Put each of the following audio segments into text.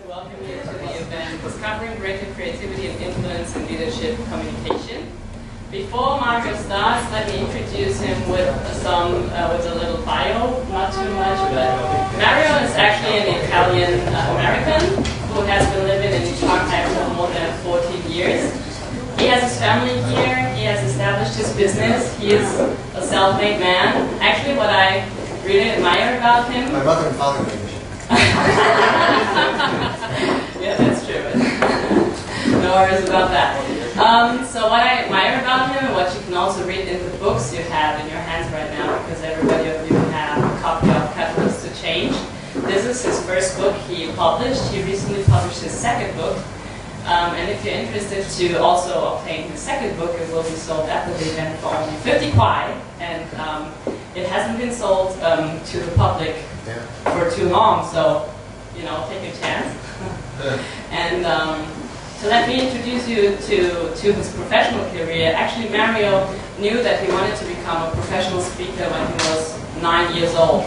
welcome you to the event Discovering Greater Creativity and Influence in Leadership Communication. Before Mario starts, let me introduce him with a little bio, not too much, but Mario is actually an Italian American who has been living in Shanghai for more than 14 years. He has his family here, he has established his business, he is a self-made man. Actually, what I really admire about him... My mother and father made me. Yeah, that's true. No worries about that. So what I admire about him, and what you can also read in the books you have in your hands right now, because everybody of you have a copy of Catalyst to Change. This is his first book he published. He recently published his second book. And if you're interested to also obtain his second book, it will be sold after the event for only 50 kwai. And it hasn't been sold to the public for too long, so, you know, take a chance. And so let me introduce you to his professional career. Actually, Mario knew that he wanted to become a professional speaker when he was 9 years old.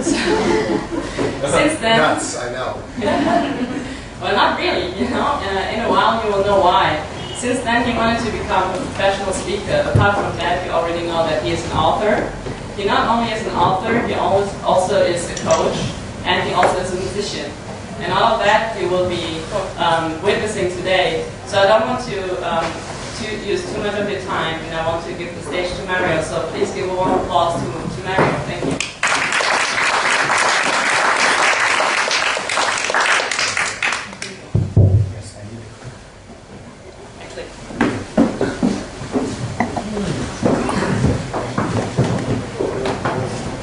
Since then... Nuts, I know. Well, not really, you know. In a while you will know why. Since then he wanted to become a professional speaker. Apart from that, you already know that he is an author. He not only is an author, he also is a coach, and he also is a musician. And all of that you will be witnessing today. So I don't want to use too much of your time, and I want to give the stage to Mario. So please give a warm applause to Mario. Thank you.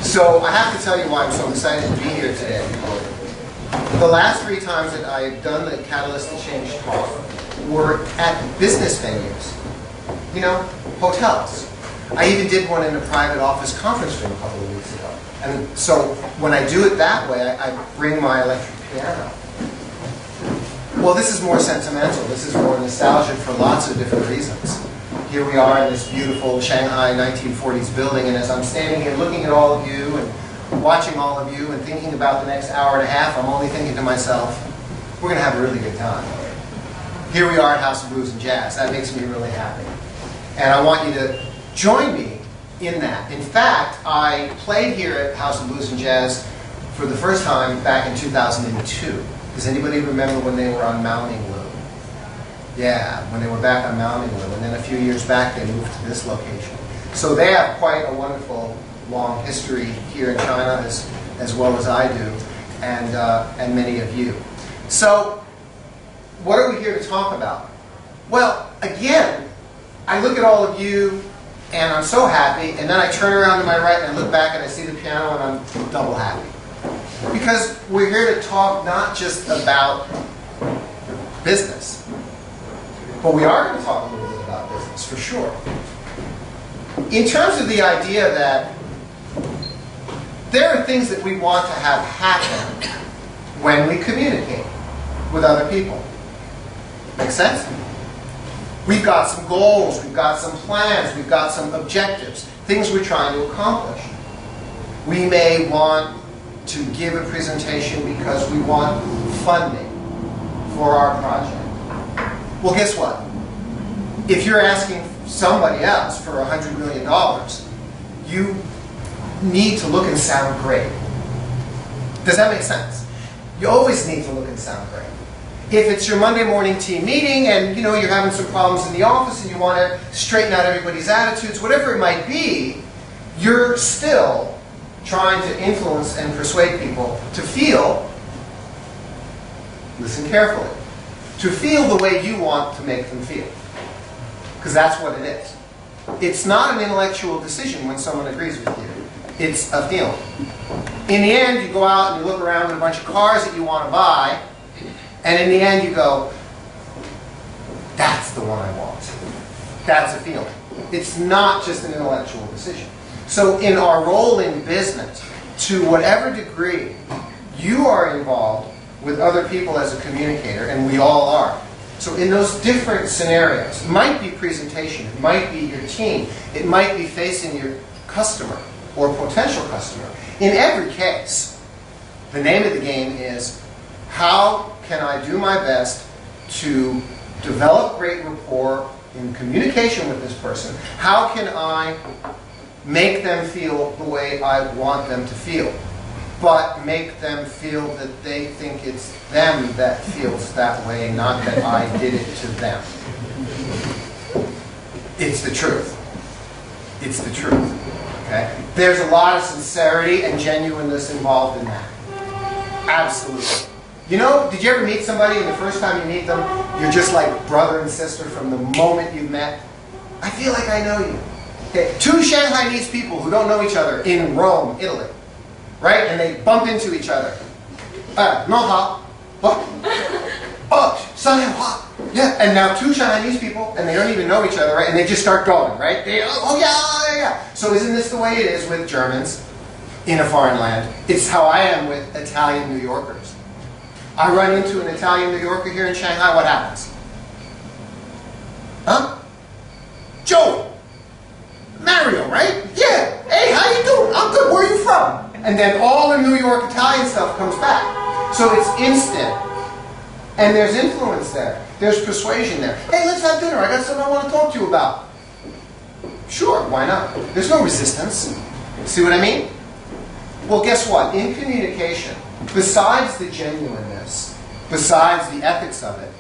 So I have to tell you why I'm so excited to be here today. The last 3 times that I've done the Catalyst to Change talk were at business venues, you know, hotels. I even did one in a private office conference room a couple of weeks ago. And so when I do it that way, I bring my electric piano. Well, this is more sentimental. This is more nostalgic for lots of different reasons. Here we are in this beautiful Shanghai 1940s building, and as I'm standing here looking at all of you and watching all of you and thinking about the next hour and a half, I'm only thinking to myself, we're going to have a really good time. Here we are at House of Blues and Jazz. That makes me really happy. And I want you to join me in that. In fact, I played here at House of Blues and Jazz for the first time back in 2002. Does anybody remember when they were on Mounting Loop? Yeah, when they were back on Mounting Loop, and then a few years back they moved to this location. So they have quite a wonderful long history here in China, as well as I do, and many of you. So what are we here to talk about? Well, again, I look at all of you and I'm so happy, and then I turn around to my right and I look back and I see the piano and I'm double happy. Because we're here to talk not just about business, but we are going to talk a little bit about business, for sure. In terms of the idea that there are things that we want to have happen when we communicate with other people. Make sense? We've got some goals, we've got some plans, we've got some objectives, things we're trying to accomplish. We may want to give a presentation because we want funding for our project. Well, guess what? If you're asking somebody else for $100 million, you need to look and sound great. Does that make sense? You always need to look and sound great. If it's your Monday morning team meeting and you're having some problems in the office and you want to straighten out everybody's attitudes, whatever it might be, you're still trying to influence and persuade people to feel, listen carefully, to feel the way you want to make them feel. Because that's what it is. It's not an intellectual decision when someone agrees with you. It's a feeling. In the end, you go out and you look around at a bunch of cars that you want to buy, and in the end you go, that's the one I want. That's a feeling. It's not just an intellectual decision. So in our role in business, to whatever degree you are involved with other people as a communicator, and we all are. So in those different scenarios, it might be presentation, it might be your team, it might be facing your customer or potential customer. In every case, the name of the game is how can I do my best to develop great rapport in communication with this person? How can I make them feel the way I want them to feel, but make them feel that they think it's them that feels that way, not that I did it to them? It's the truth. It's the truth. Okay? There's a lot of sincerity and genuineness involved in that. Absolutely. You know, did you ever meet somebody and the first time you meet them, you're just like brother and sister from the moment you met? I feel like I know you. Okay, two Shanghainese people who don't know each other in Rome, Italy, right? And they bump into each other. No ha. What? Oh, Shanghai. Yeah, and now two Chinese people, and they don't even know each other, right? And they just start going, right? They, oh yeah, yeah, yeah. So isn't this the way it is with Germans in a foreign land? It's how I am with Italian New Yorkers. I run into an Italian New Yorker here in Shanghai, what happens? Huh? Joe! Mario, right? Yeah. Hey, how you doing? I'm good. Where are you from? And then all the New York Italian stuff comes back. So it's instant. And there's influence there. There's persuasion there. Hey, let's have dinner. I got something I want to talk to you about. Sure, why not? There's no resistance. See what I mean? Well, guess what? In communication, besides the genuineness, besides the ethics of it,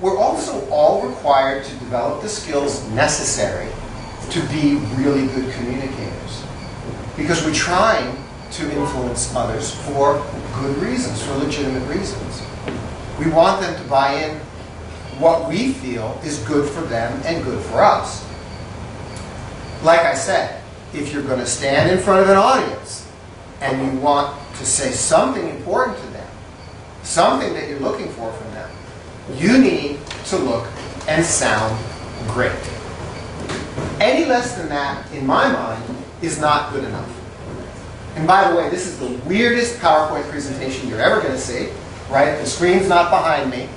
we're also all required to develop the skills necessary to be really good communicators. Because we're trying to influence others for good reasons, for legitimate reasons. We want them to buy in what we feel is good for them and good for us. Like I said, if you're going to stand in front of an audience and you want to say something important to them, something that you're looking for from them, you need to look and sound great. Any less than that, in my mind, is not good enough. And by the way, this is the weirdest PowerPoint presentation you're ever going to see, right? The screen's not behind me.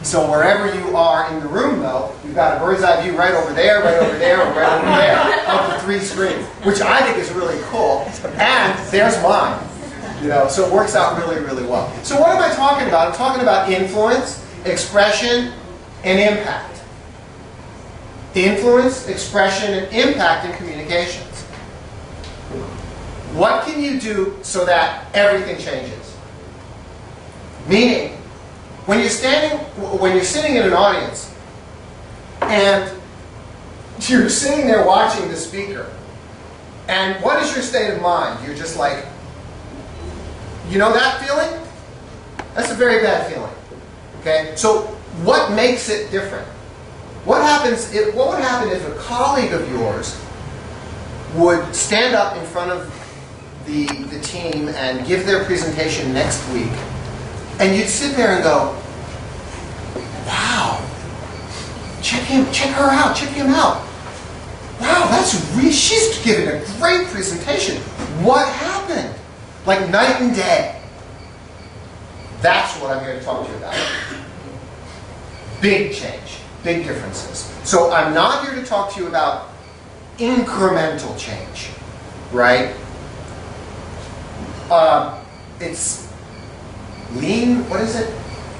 So wherever you are in the room, though, you've got a bird's eye view right over there, right over there, or right over there, of the three screens, which I think is really cool. And there's mine. You know, so it works out really, really well. So what am I talking about? I'm talking about influence, expression, and impact. Influence, expression, and impact in communications. What can you do so that everything changes? Meaning, when you're sitting in an audience, and you're sitting there watching the speaker, and what is your state of mind? You're just like, you know that feeling? That's a very bad feeling. Okay? So what makes it different? What would happen if a colleague of yours would stand up in front of the team and give their presentation next week, and you'd sit there and go, wow, check her out, check him out. Wow, she's giving a great presentation. What happened? Like night and day. That's what I'm here to talk to you about. Big change, big differences. So I'm not here to talk to you about incremental change, right? It's lean, what is it?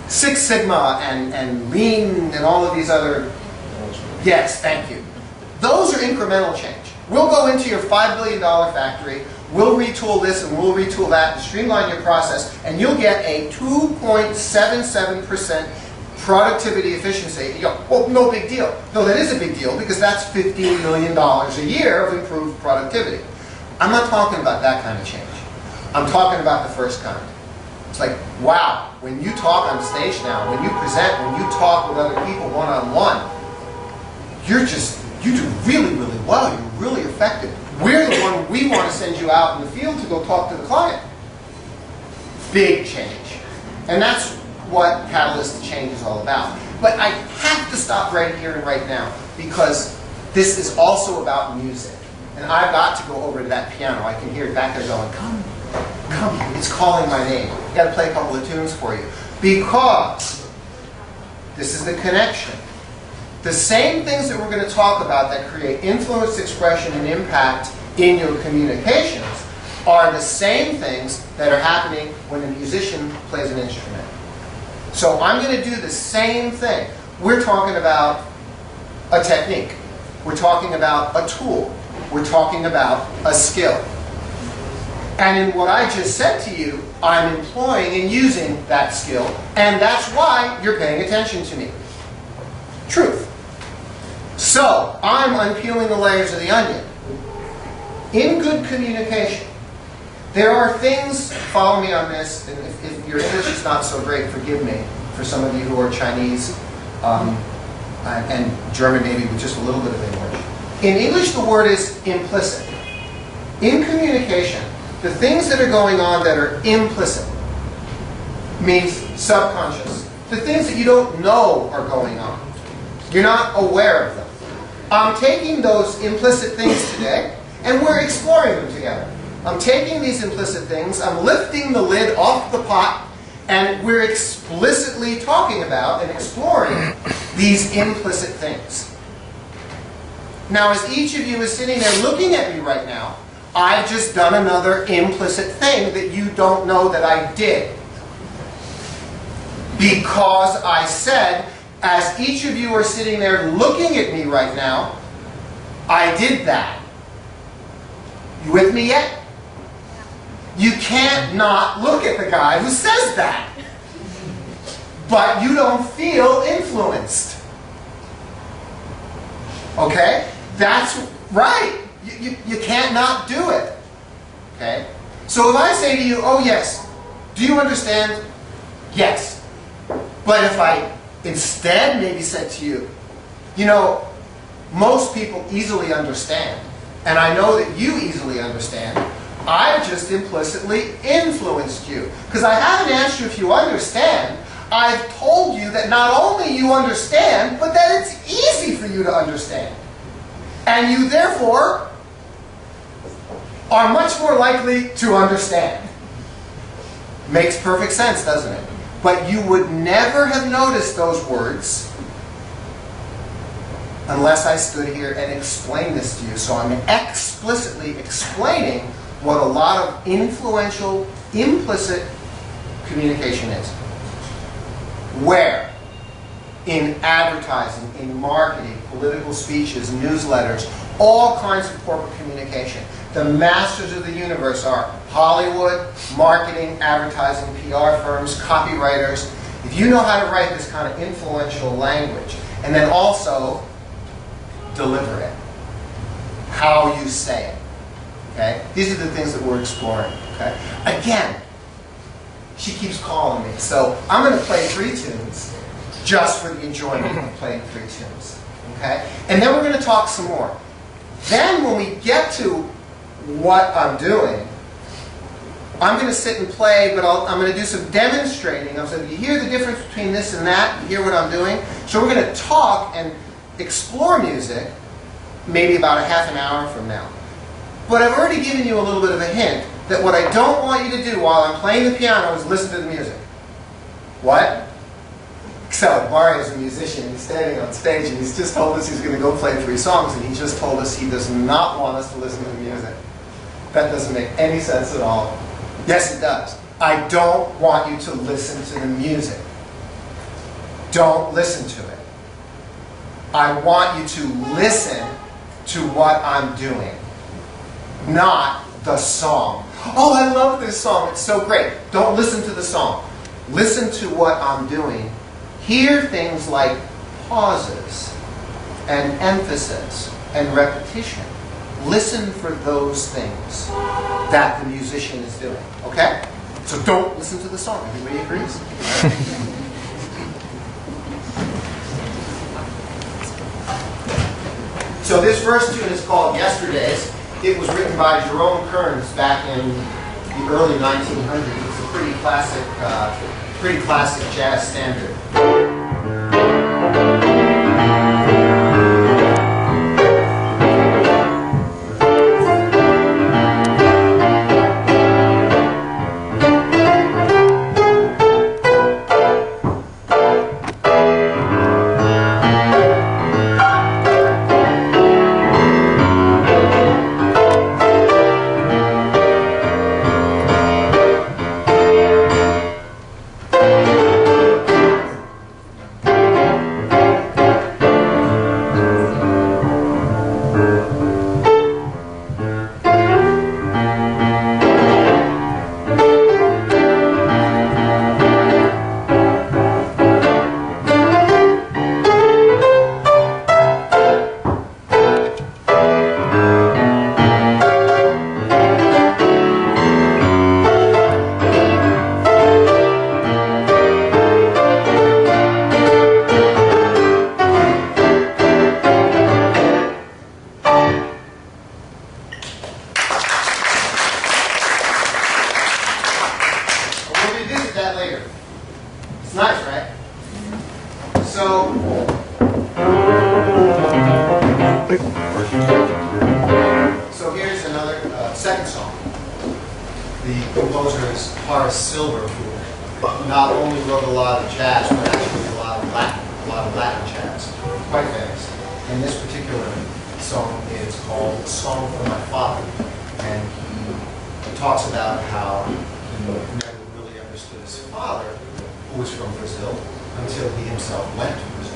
Six Sigma and lean and all of these other, yes, thank you. Those are incremental change. We'll go into your $5 billion factory, we'll retool this and we'll retool that and streamline your process, and you'll get a 2.77% productivity efficiency. You go, well, no big deal. No, that is a big deal because that's $15 million a year of improved productivity. I'm not talking about that kind of change. I'm talking about the first kind. It's like, wow, when you talk on stage now, when you present, when you talk with other people one-on-one, you do really, really well. You're really effective. We're the one we want to send you out in the field to go talk to the client. Big change. And that's what Catalyst to Change is all about. But I have to stop right here and right now because this is also about music. And I've got to go over to that piano. I can hear it back there going, come, it's calling my name. I've got to play a couple of tunes for you. Because this is the connection. The same things that we're going to talk about that create influence, expression, and impact in your communications are the same things that are happening when a musician plays an instrument. So I'm going to do the same thing. We're talking about a technique. We're talking about a tool. We're talking about a skill. And in what I just said to you, I'm employing and using that skill, and that's why you're paying attention to me. Truth. So, I'm unpeeling the layers of the onion. In good communication, there are things, follow me on this, and if your English is not so great, forgive me, for some of you who are Chinese and German maybe with just a little bit of English. In English, the word is implicit. In communication, the things that are going on that are implicit means subconscious. The things that you don't know are going on. You're not aware of them. I'm taking those implicit things today, and we're exploring them together. I'm taking these implicit things, I'm lifting the lid off the pot, and we're explicitly talking about and exploring these implicit things. Now, as each of you is sitting there looking at me right now, I've just done another implicit thing that you don't know that I did. Because I said, as each of you are sitting there looking at me right now, I did that. You with me yet? You can't not look at the guy who says that. But you don't feel influenced. Okay? That's right. You can't not do it. Okay? So if I say to you, oh yes, do you understand? Yes. But if I instead maybe said to you, you know, most people easily understand, and I know that you easily understand, I've just implicitly influenced you. Because I haven't asked you if you understand, I've told you that not only you understand, but that it's easy for you to understand. And you therefore are much more likely to understand. Makes perfect sense, doesn't it? But you would never have noticed those words unless I stood here and explained this to you. So I'm explicitly explaining what a lot of influential, implicit communication is. Where? In advertising, in marketing, political speeches, newsletters, all kinds of corporate communication. The masters of the universe are Hollywood, marketing, advertising, PR firms, copywriters. If you know how to write this kind of influential language, and then also deliver it, how you say it. Okay? These are the things that we're exploring. Okay? Again, she keeps calling me, so I'm going to play 3 tunes just for the enjoyment of playing 3 tunes. Okay? And then we're going to talk some more. Then when we get to what I'm doing, I'm going to sit and play, but I'm going to do some demonstrating. I'm saying, you hear the difference between this and that? You hear what I'm doing? So we're going to talk and explore music maybe about a half an hour from now. But I've already given you a little bit of a hint that what I don't want you to do while I'm playing the piano is listen to the music. What? So Mario's a musician, he's standing on stage and he's just told us he's going to go play 3 songs, and he just told us he does not want us to listen to the music. That doesn't make any sense at all. Yes, it does. I don't want you to listen to the music. Don't listen to it. I want you to listen to what I'm doing, not the song. Oh, I love this song. It's so great. Don't listen to the song. Listen to what I'm doing. Hear things like pauses and emphasis and repetition. Listen for those things that the musician is doing. Okay? So don't listen to the song. Everybody agrees? So this first tune is called Yesterdays. It was written by Jerome Kearns back in the early 1900s. It's a pretty classic jazz standard. the composer is Horace Silver, who not only wrote a lot of jazz, but actually a lot of Latin jazz. Quite famous. And this particular song is called "Song for My Father," and he talks about how he never really understood his father, who was from Brazil, until he himself went to Brazil.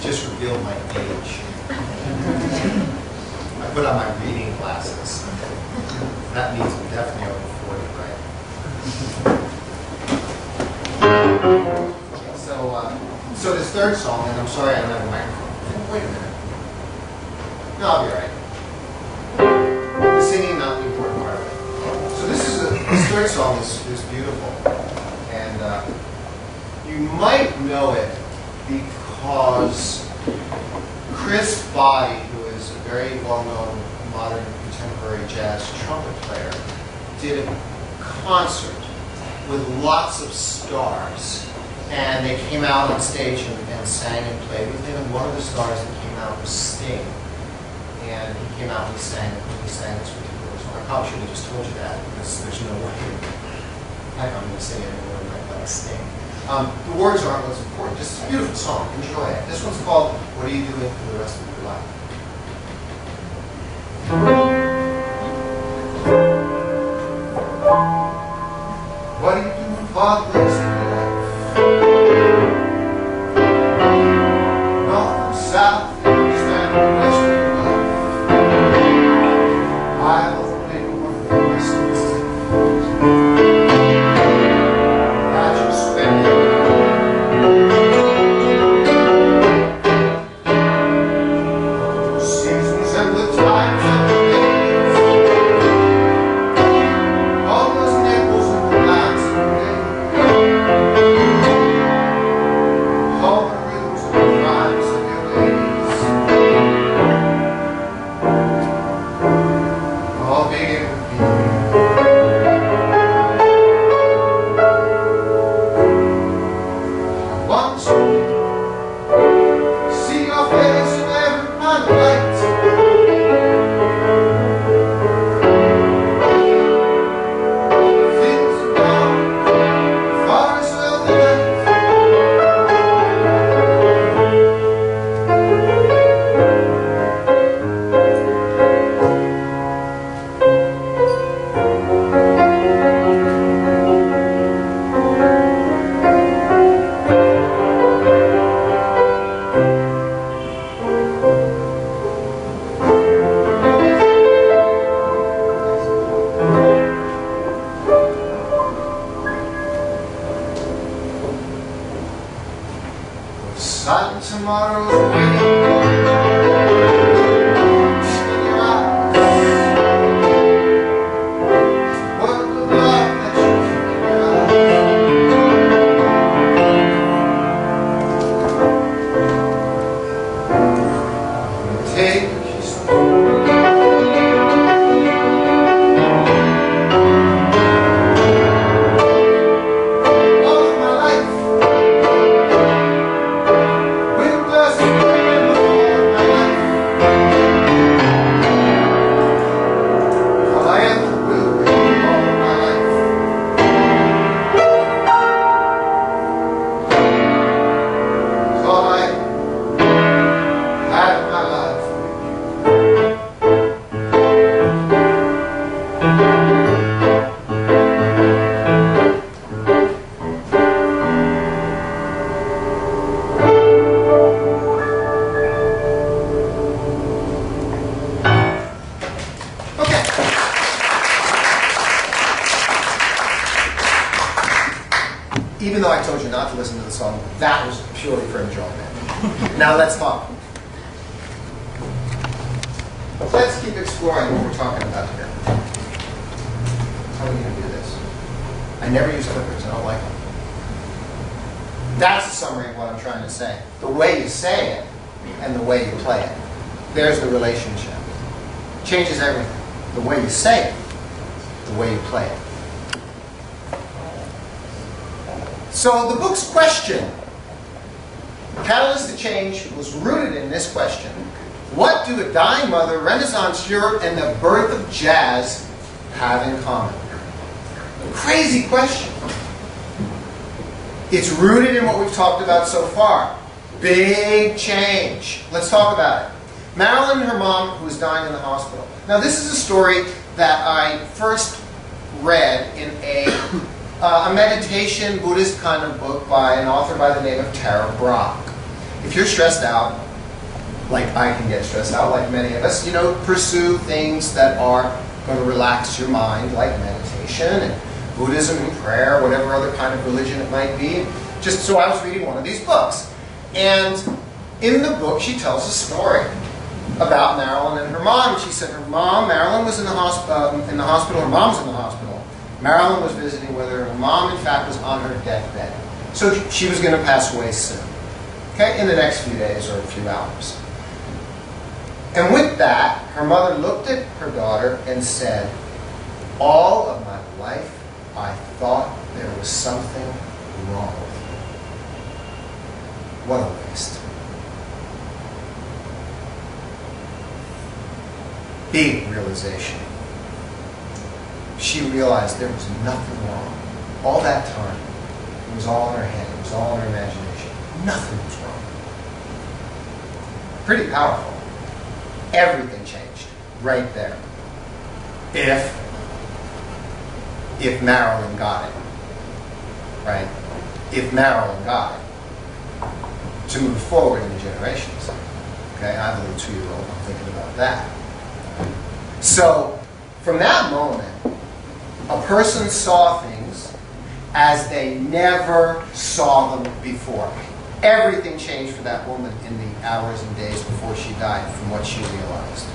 Just revealed my age. I put on my reading glasses. That means I'm definitely over 40, right? So this third song, and I'm sorry I don't have a microphone. Wait a minute. No, I'll be all right. The singing, not the important part of it. So this third song is beautiful, and you might know it because Chris Body, who is a very well-known modern contemporary jazz trumpet player, did a concert with lots of stars, and they came out on stage and sang and played with him. And one of the stars that came out was Sting, and he came out and he sang this particular song. I probably should have just told you that because there's no way I'm going to sing anyone like Sting. The words aren't what's important. Just a beautiful song. Enjoy it. This one's called "What Are You Doing for the Rest of Your Life?" What are you doing for the rest of your life? North and south, east and west of your life. I'll think what the rest of your life. That you spend it. Seasons and the times and the days. All those nickels and the lines of the day. silent tomorrow's waiting in your eyes. What the love that you keep in your eyes. Take a kiss. All of my life. With blessed rain all my life. All I ever will be all my life. It's all I had in my life. Okay. Even though I told you not to listen to the song, that was purely for enjoyment. Now let's talk. Let's keep exploring what we're talking about here. How are we going to do this? I never use clippers. I don't like them. That's a summary of what I'm trying to say. The way you say it and the way you play it. There's the relationship. Changes everything. The way you say it, the way you play it. So the book's question, Catalyst to Change, was rooted in this question. What do a dying mother, Renaissance Europe, and the birth of jazz have in common? Crazy question. It's rooted in what we've talked about so far. Big change. Let's talk about it. Marilyn and her mom, who was dying in the hospital. Now, this is a story that I first read in a meditation Buddhist kind of book by an author by the name of Tara Brach. If you're stressed out, like I can get stressed out, like many of us, pursue things that are going to relax your mind, like meditation and Buddhism and prayer, whatever other kind of religion it might be. Just so I was reading one of these books. And in the book, she tells a story about Marilyn and her mom. She said her mom, Marilyn, was in the hospital. Her mom's in the hospital. Marilyn was visiting with her. Her mom, in fact, was on her deathbed. So she was going to pass away soon. Okay, in the next few days or a few hours. And with that, her mother looked at her daughter and said, "All of my life, I thought there was something wrong with you. What a waste." Big realization. She realized there was nothing wrong. All that time, it was all in her head. It was all in her imagination. Nothing was wrong. Pretty powerful. Everything changed right there. If Marilyn got it, right? If Marilyn got it, to move forward in the generations. Okay, I have a little 2-year-old. I'm thinking about that. So, from that moment, a person saw things as they never saw them before. Everything changed for that woman in the hours and days before she died from what she realized.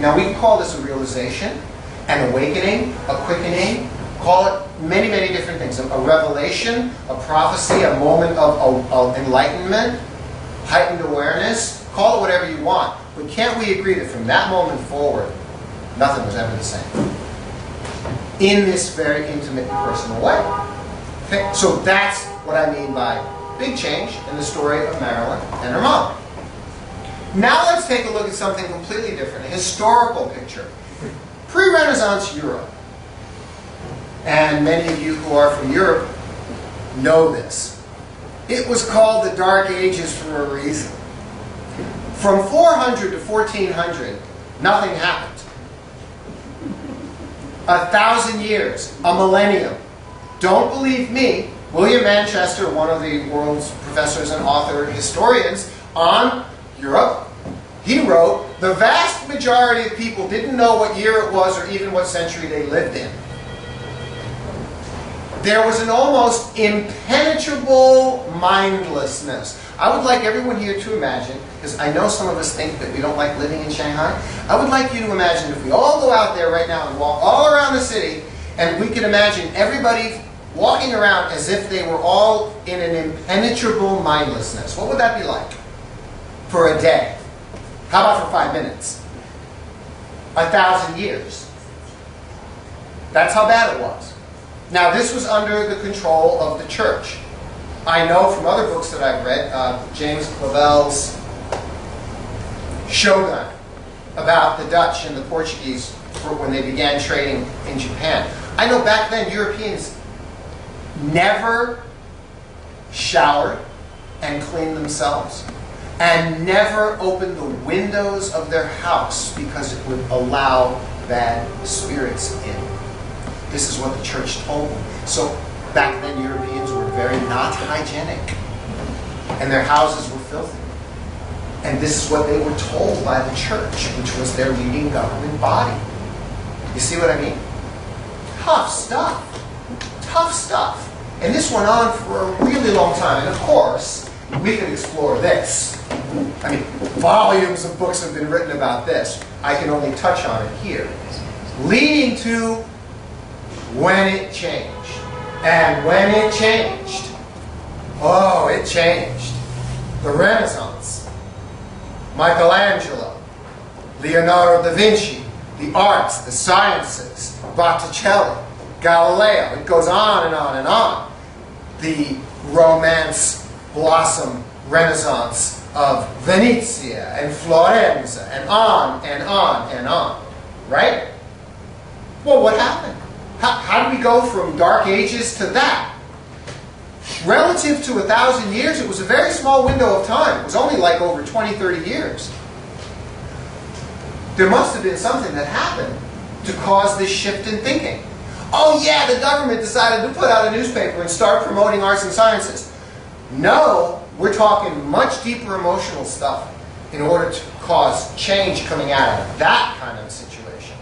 Now we can call this a realization, an awakening, a quickening, call it many, many different things. A revelation, a prophecy, a moment of enlightenment, heightened awareness, call it whatever you want. But can't we agree that from that moment forward, nothing was ever the same? In this very intimate and personal way. Okay? So that's what I mean by big change in the story of Marilyn and her mom. Now let's take a look at something completely different, a historical picture. Pre-Renaissance Europe. And many of you who are from Europe know this. It was called the Dark Ages for a reason. From 400 to 1400, nothing happened. 1,000 years, a millennium. Don't believe me. William Manchester, one of the world's professors and author historians on Europe, he wrote, the vast majority of people didn't know what year it was or even what century they lived in. There was an almost impenetrable mindlessness. I would like everyone here to imagine, because I know some of us think that we don't like living in Shanghai. I would like you to imagine if we all go out there right now and walk all around the city, and we could imagine everybody walking around as if they were all in an impenetrable mindlessness. What would that be like for a day? How about for 5 minutes? 1,000 years. That's how bad it was. Now, this was under the control of the church. I know from other books that I've read, James Clavell's Shogun, about the Dutch and the Portuguese when they began trading in Japan. I know back then Europeans never showered and cleaned themselves, and never opened the windows of their house because it would allow bad spirits in. This is what the church told them. So back then Europeans were very not hygienic, and their houses were filthy. And this is what they were told by the church, which was their leading government body. You see what I mean? Tough stuff. Tough stuff. And this went on for a really long time. And of course, we could explore this. I mean, volumes of books have been written about this. I can only touch on it here. Leading to when it changed. And when it changed, oh, it changed. The Renaissance, Michelangelo, Leonardo da Vinci, the arts, the sciences, Botticelli, Galileo, it goes on and on and on. The Romance blossom Renaissance of Venezia and Florence, and on and on and on. Right? Well, what happened? How did we go from Dark Ages to that? Relative to 1,000 years, it was a very small window of time. It was only like over 20, 30 years. There must have been something that happened to cause this shift in thinking. Oh yeah, the government decided to put out a newspaper and start promoting arts and sciences. No, we're talking much deeper emotional stuff in order to cause change coming out of that kind of situation.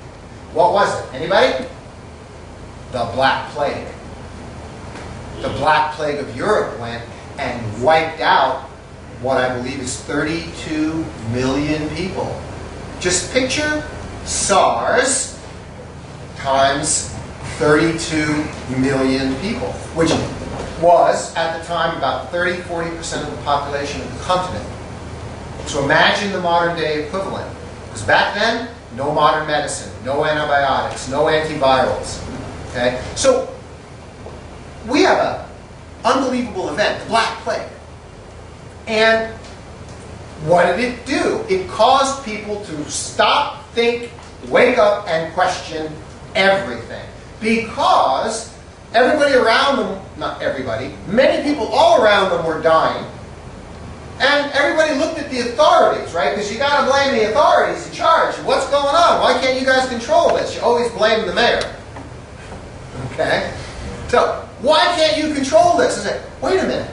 What was it? Anybody? The Black Plague. The Black Plague of Europe went and wiped out what I believe is 32 million people. Just picture SARS times 32 million people, which was, at the time, about 30-40% of the population of the continent. So imagine the modern day equivalent. Because back then, no modern medicine, no antibiotics, no antivirals. Okay? So we have an unbelievable event, the Black Plague. And what did it do? It caused people to stop, think, wake up, and question everything. Because everybody around them, not everybody, many people all around them were dying. And everybody looked at the authorities, right? Because you got to blame the authorities in charge. What's going on? Why can't you guys control this? You always blame the mayor. Okay? So, why can't you control this? I say, wait a minute.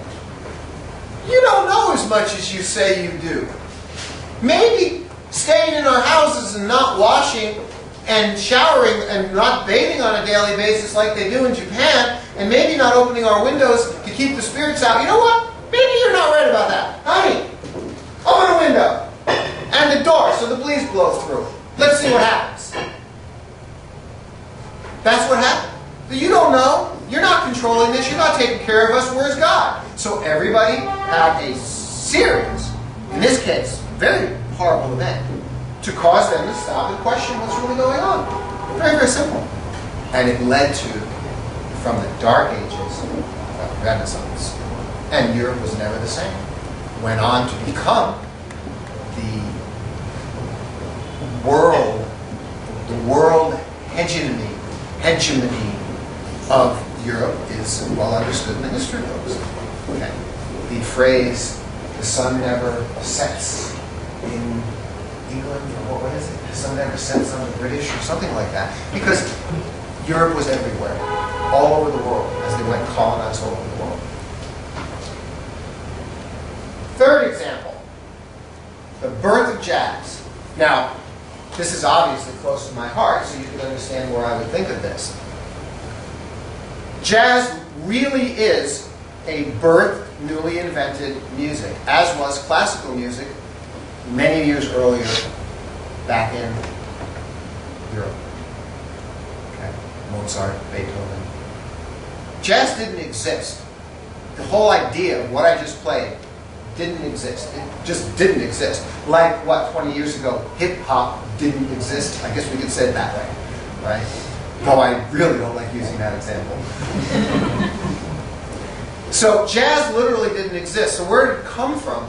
You don't know as much as you say you do. Maybe staying in our houses and not washing and showering and not bathing on a daily basis like they do in Japan, and maybe not opening our windows to keep the spirits out. You know what? Maybe you're not right about that. Honey, open a window and the door so the breeze blows through. Let's see what happens. That's what happened. But you don't know. You're not controlling this. You're not taking care of us. Where's God? So everybody had a serious, in this case, very horrible event to cause them to stop and question what's really going on. Very, very simple. And it led to, from the Dark Ages, the Renaissance. And Europe was never the same. Went on to become the world hegemony of Europe is well understood in the history books. Okay. The phrase, the sun never sets in England, or what is it? The sun never sets on the British, or something like that. Because Europe was everywhere, all over the world, as they went colonized all over the world. Third example, the birth of jazz. Now, this is obviously close to my heart, so you can understand where I would think of this. Jazz really is a birth newly invented music, as was classical music many years earlier back in Europe. Okay. Mozart, Beethoven. Jazz didn't exist. The whole idea of what I just played didn't exist. It just didn't exist. Like, what, 20 years ago, hip-hop didn't exist? I guess we could say it that way, right? Though I really don't like using that example. So jazz literally didn't exist. So where did it come from?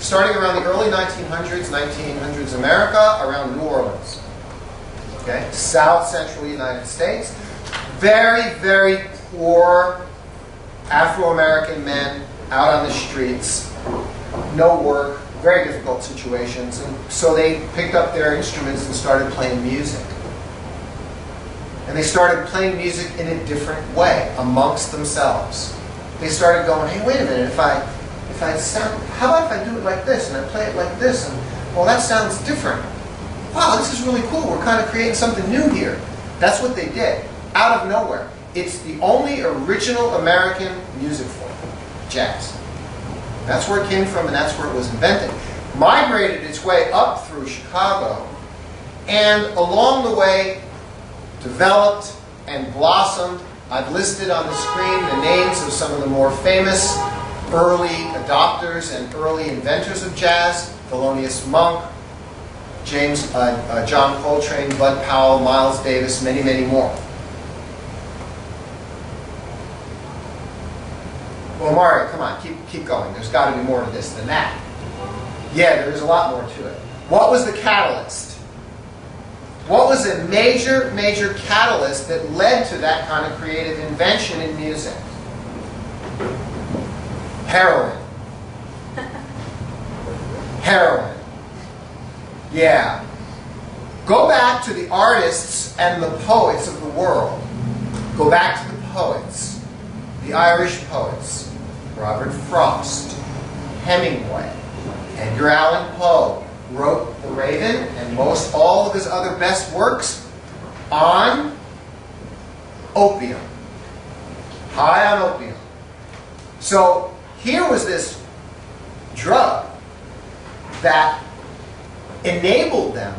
Starting around the early 1900s America, around New Orleans. Okay? South Central United States. Very, very poor Afro-American men out on the streets. No work, very difficult situations. And so they picked up their instruments and started playing music. And they started playing music in a different way amongst themselves. They started going, hey, wait a minute, if I sound, how about if I do it like this and I play it like this, and well, that sounds different. Wow, this is really cool. We're kind of creating something new here. That's what they did, out of nowhere. It's the only original American music form, jazz. That's where it came from, and that's where it was invented. Migrated its way up through Chicago, and along the way, developed and blossomed. I've listed on the screen the names of some of the more famous early adopters and early inventors of jazz: Thelonious Monk, John Coltrane, Bud Powell, Miles Davis, many, many more. Well, Mario, come on, keep going. There's got to be more to this than that. Yeah, there is a lot more to it. What was the catalyst? What was a major, major catalyst that led to that kind of creative invention in music? Heroin. Heroin. Yeah. Go back to the artists and the poets of the world. Go back to the poets. The Irish poets. Robert Frost, Hemingway, Edgar Allan Poe wrote The Raven and most all of his other best works on opium. High on opium. So here was this drug that enabled them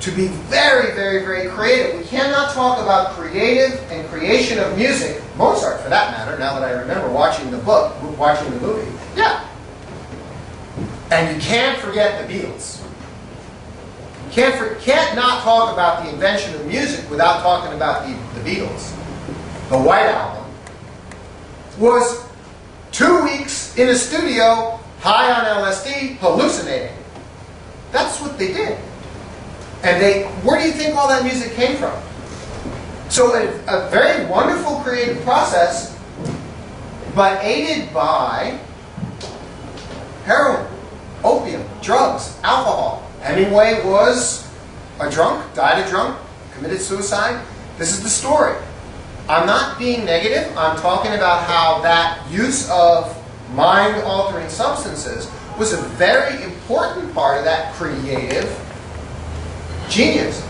to be very, very, very creative. We cannot talk about creative and creation of music, Mozart for that matter, now that I remember watching the movie. Yeah. And you can't forget the Beatles. You can't not talk about the invention of music without talking about the Beatles. The White Album was 2 weeks in a studio, high on LSD, hallucinating. That's what they did. And where do you think all that music came from? So a very wonderful creative process, but aided by heroin, opium, drugs, alcohol. Hemingway was a drunk, died a drunk, committed suicide. This is the story. I'm not being negative. I'm talking about how that use of mind-altering substances was a very important part of that creative genius.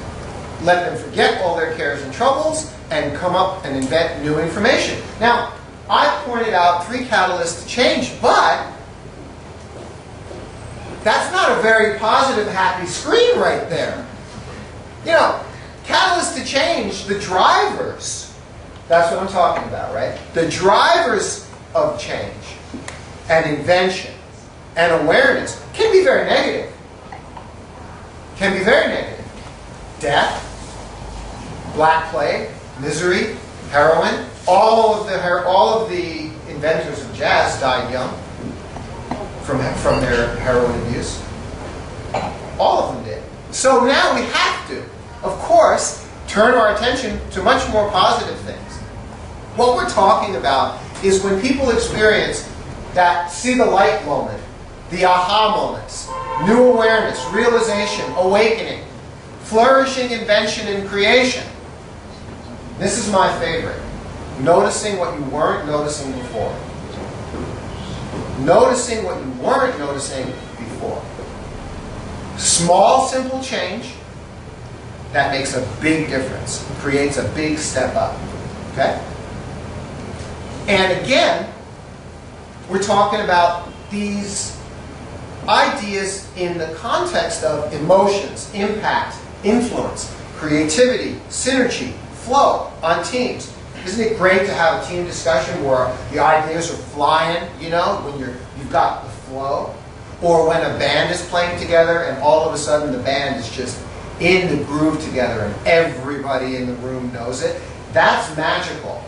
Let them forget all their cares and troubles and come up and invent new information. Now, I pointed out 3 catalysts to change, but that's not a very positive, happy screen right there. You know, catalysts to change, the drivers, that's what I'm talking about, right? The drivers of change and invention and awareness can be very negative. Can be very negative. Death, Black Plague, misery, heroin. All of the inventors of jazz died young from their heroin abuse. All of them did. So now we have to, of course, turn our attention to much more positive things. What we're talking about is when people experience that see the light moment, the aha moments, new awareness, realization, awakening, flourishing invention and creation. This is my favorite. Noticing what you weren't noticing before. Noticing what you weren't noticing before. Small, simple change that makes a big difference, creates a big step up. Okay? And again, we're talking about these ideas in the context of emotions, impact, influence, creativity, synergy, flow on teams. Isn't it great to have a team discussion where the ideas are flying, you know, when you've got the flow? Or when a band is playing together and all of a sudden the band is just in the groove together and everybody in the room knows it? That's magical.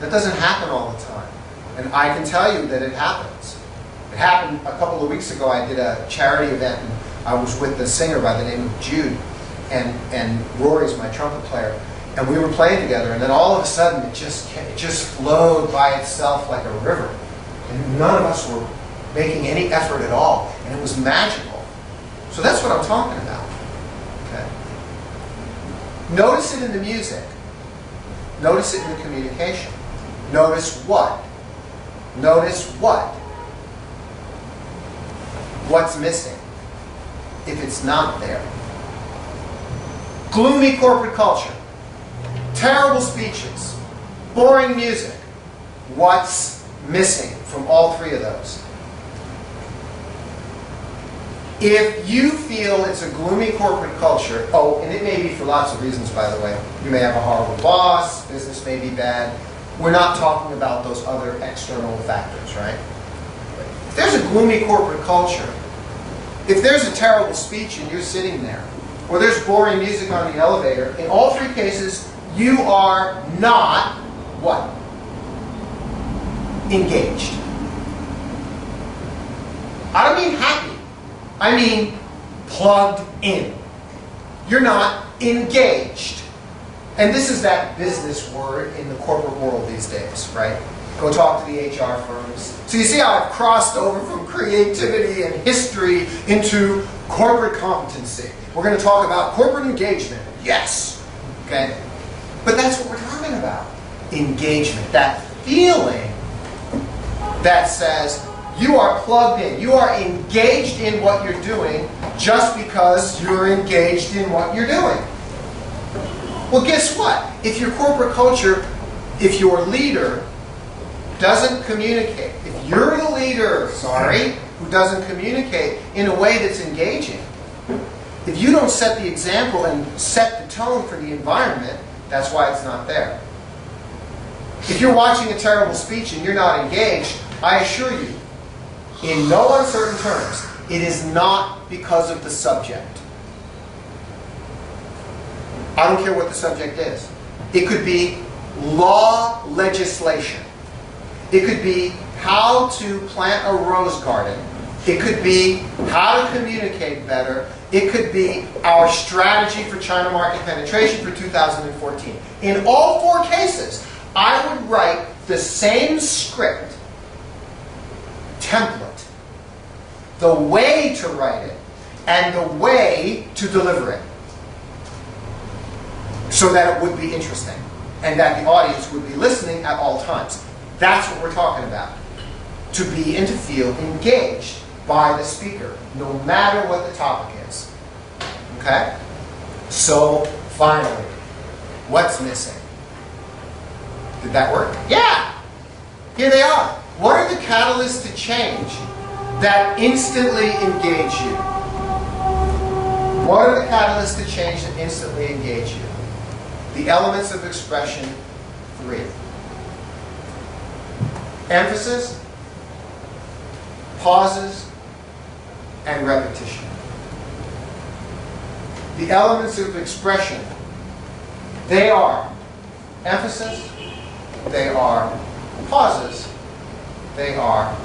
That doesn't happen all the time. And I can tell you that it happens. It happened a couple of weeks ago. I did a charity event and I was with the singer by the name of Jude, and Rory's my trumpet player, and we were playing together, and then all of a sudden it just flowed by itself like a river, and none of us were making any effort at all, and it was magical. So that's what I'm talking about. Okay. Notice it in the music. Notice it in the communication. Notice what? Notice what? What's missing if it's not there? Gloomy corporate culture, terrible speeches, boring music. What's missing from all three of those? If you feel it's a gloomy corporate culture, oh, and it may be for lots of reasons, by the way. You may have a horrible boss, business may be bad. We're not talking about those other external factors, right? If there's a gloomy corporate culture, if there's a terrible speech and you're sitting there, or there's boring music on the elevator, in all three cases, you are not what? Engaged. I don't mean happy. I mean plugged in. You're not engaged. And this is that business word in the corporate world these days, right? Go talk to the HR firms. So you see how I've crossed over from creativity and history into corporate competency. We're going to talk about corporate engagement. Yes. Okay? But that's what we're talking about. Engagement. That feeling that says you are plugged in. You are engaged in what you're doing just because you're engaged in what you're doing. Well, guess what? If your corporate culture, if your leader doesn't communicate, if you're the leader, who doesn't communicate in a way that's engaging, if you don't set the example and set the tone for the environment, that's why it's not there. If you're watching a terrible speech and you're not engaged, I assure you, in no uncertain terms, it is not because of the subject. I don't care what the subject is. It could be law legislation. It could be how to plant a rose garden. It could be how to communicate better. It could be our strategy for China market penetration for 2014. In all four cases, I would write the same script, template, the way to write it, and the way to deliver it, so that it would be interesting and that the audience would be listening at all times. That's what we're talking about. To be and to feel engaged by the speaker, no matter what the topic is. Okay? So, finally, what's missing? Did that work? Yeah! Here they are. What are the catalysts to change that instantly engage you? What are the catalysts to change that instantly engage you? The elements of expression 3. Emphasis, pauses, and repetition. The elements of expression, they are emphasis, they are pauses, they are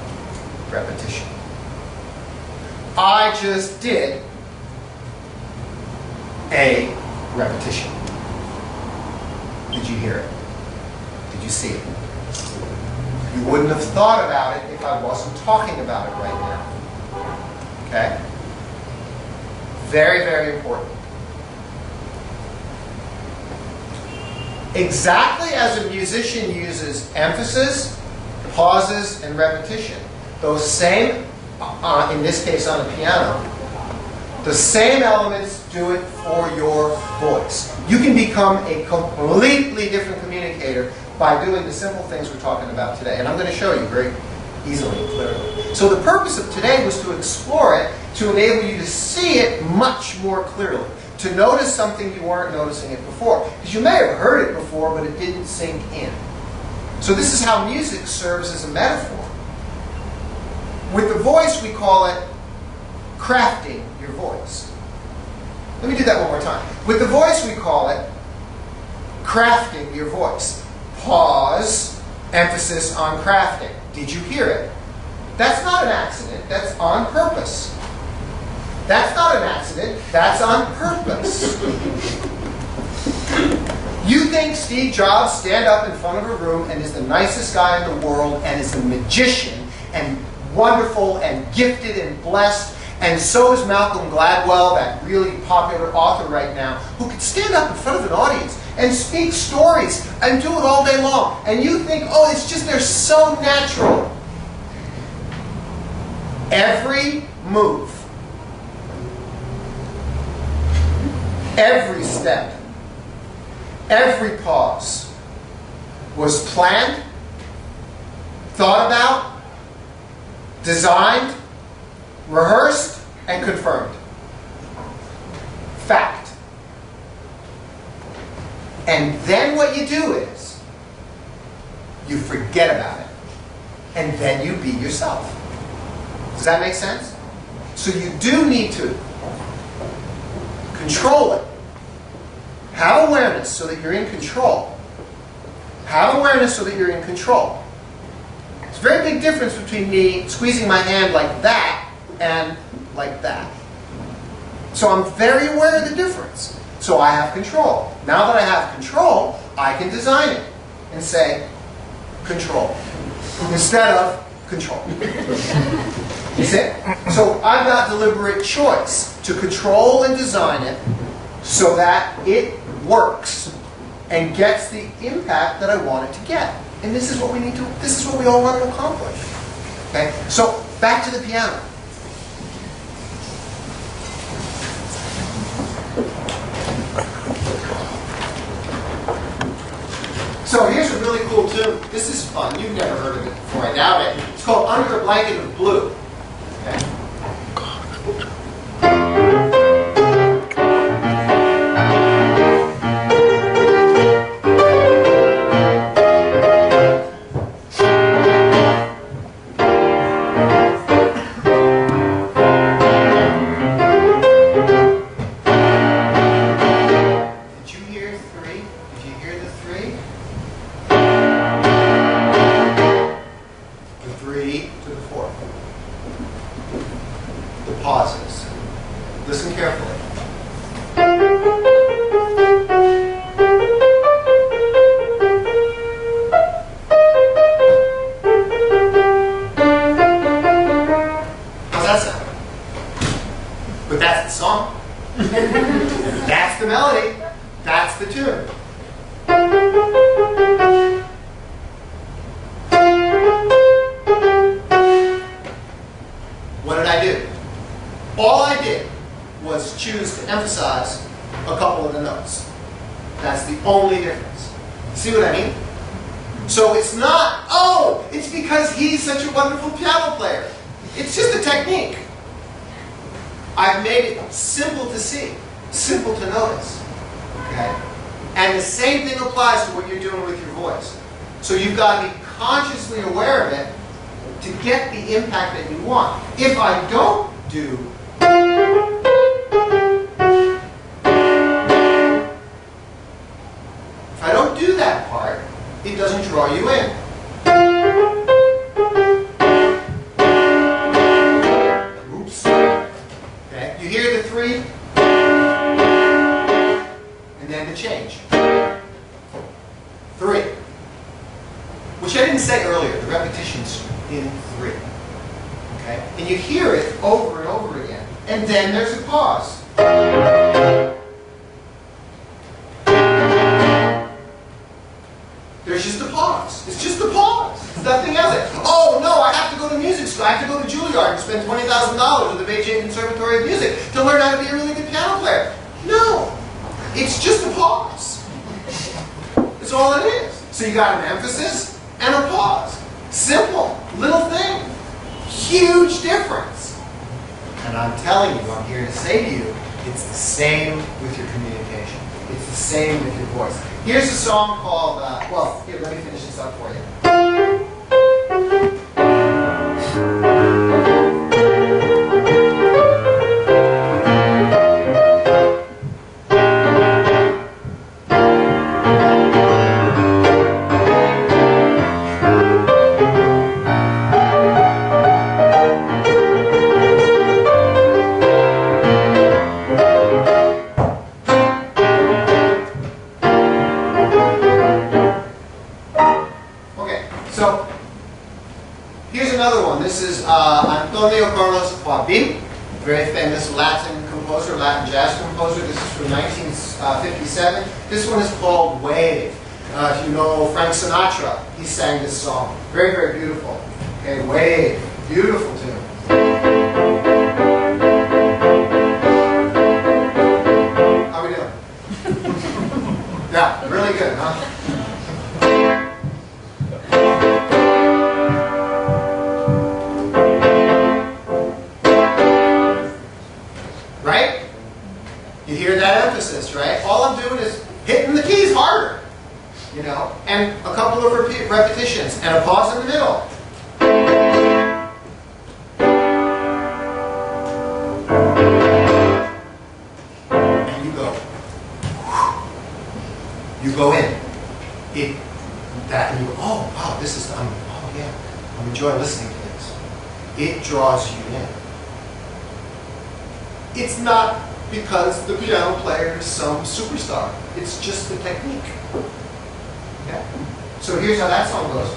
repetition. I just did a repetition. Did you hear it? Did you see it? You wouldn't have thought about it if I wasn't talking about it right now. Okay? Very, very important. Exactly as a musician uses emphasis, pauses, and repetition, those same, in this case on a piano, the same elements do it for your voice. You can become a completely different communicator by doing the simple things we're talking about today. And I'm going to show you very easily and clearly. So the purpose of today was to explore it, to enable you to see it much more clearly, to notice something you weren't noticing it before. Because you may have heard it before, but it didn't sink in. So this is how music serves as a metaphor. With the voice, we call it crafting your voice. Let me do that one more time. With the voice, we call it crafting your voice. Pause, emphasis on crafting. Did you hear it? That's not an accident. That's on purpose. That's not an accident. That's on purpose. You think Steve Jobs stand up in front of a room and is the nicest guy in the world and is a magician and wonderful and gifted and blessed, and so is Malcolm Gladwell, that really popular author right now, who could stand up in front of an audience and speak stories and do it all day long. And you think, oh, it's just they're so natural. Every move, every step, every pause was planned, thought about, designed, rehearsed, and confirmed. Fact. And then what you do is, you forget about it. And then you be yourself. Does that make sense? So you do need to control it. Have awareness so that you're in control. Have awareness so that you're in control. It's a very big difference between me squeezing my hand like that and like that. So I'm very aware of the difference. So I have control. Now that I have control, I can design it and say, control, instead of control. You see? So I've got deliberate choice to control and design it so that it works and gets the impact that I want it to get. And this is what we need to, this is what we all want to accomplish. Okay? So back to the piano. So here's a really cool tune. This is fun. You've never heard of it before, I doubt it. It's called Under a Blanket of Blue. Okay? I've made it simple to see, simple to notice. Okay? And the same thing applies to what you're doing with your voice. So you've got to be consciously aware of it to get the impact that you want. If I don't do that part, it doesn't draw you in. Oops. Okay, you hear the three, and then the change. Three. Which I didn't say earlier, the repetition's in three. Okay? And you hear it over and over again. And then there's a pause. There's just a pause. It's just a pause. It's nothing else. Oh no, I have to go to music school. I have to go to Juilliard and spend $20,000 with the Beijing Conservatory of Music to learn how to be a really good piano player. No. It's just a pause. That's all it is. So you got an emphasis and a pause. Simple, little thing. Huge difference. And I'm telling you, I'm here to say to you, it's the same with your communication. It's the same with your voice. Here's a song called, well, here, let me finish this up for you. So, here's another one. This is very famous Latin composer, Latin jazz composer. This is from 1957. This one is called Wave. If you know Frank Sinatra, he sang this song. Very, very beautiful. Okay, Wave. Beautiful tune. How we doing? Yeah, really good, huh? Right? You hear that emphasis, right? All I'm doing is hitting the keys harder, you know, and a couple of repetitions and a pause in the middle. And you go. You go in. And you go, oh, wow, this is, oh yeah, I'm enjoying listening to this. It draws you in. It's not because the piano player is some superstar. It's just the technique. Okay? So here's how that song goes.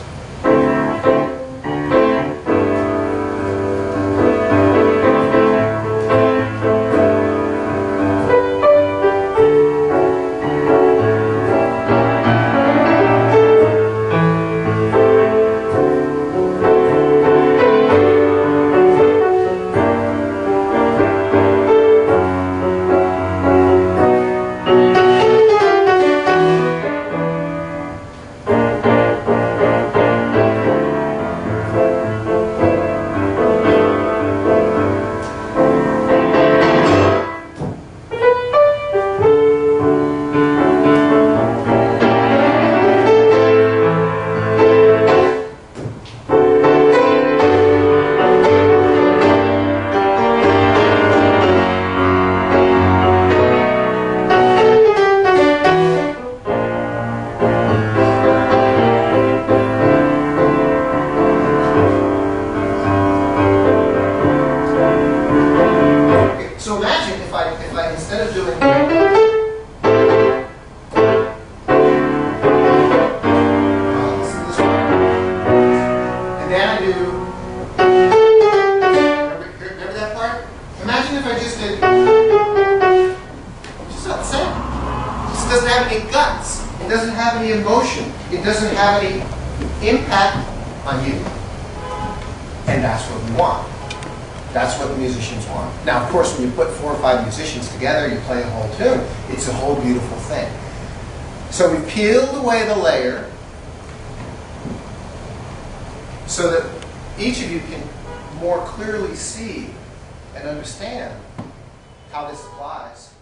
So imagine if I instead of doing listen to this one, and then I do remember that part? Imagine if I just did just not the same. It just doesn't have any guts. It doesn't have any emotion. It doesn't have any impact on you. And that's what we want. That's what the musicians want. Now, of course, when you put 4 or 5 musicians together, you play a whole tune. It's a whole beautiful thing. So we peeled away the layer so that each of you can more clearly see and understand how this applies